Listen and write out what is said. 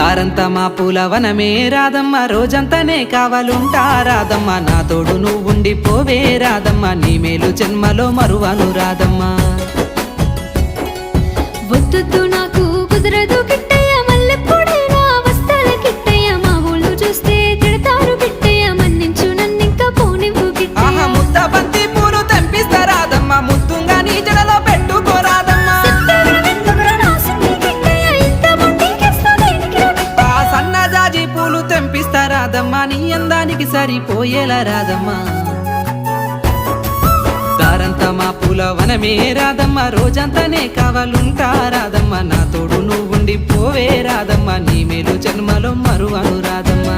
దారంతా మా పూలవనమే రాధమ్మ, రోజంతానే కావాలుంటా రాధమ్మ, నా తోడు నువ్వుండి పోవే రాధమ్మ, నీ మేలు జన్మలో మరువను రాధమ్మ. వద్దు నాకు కుదరదు కిట్టయ్య, మల్లెప్పుడైనా వస్తాల కిట్టయ్య, మా ఊళ్ళు చూస్తే తిడతారు కిట్టయ్య, మన్నించు నన్నింకా పోనివ్వు కిట్టయ్య. ముద్ద బంతి పూలు తెంపిస్తా రాధమ్మ, ముద్దుంగా నీ జడలో పెట్టుకో రాధమ్మ. సన్నజాజి పూలు తెంపిస్తా రాధమ్మ, నీ అందానికి సరిపోయేలా రాధమ్మ. దారంతా మా పూలవనమే రాధమ్మ, రోజంతానే కావాలుంటా రాధమ్మ, నా తోడు నువ్వుండి పోవే రాధమ్మ, నీ మేలు జన్మలో మరువను రాధమ్మ.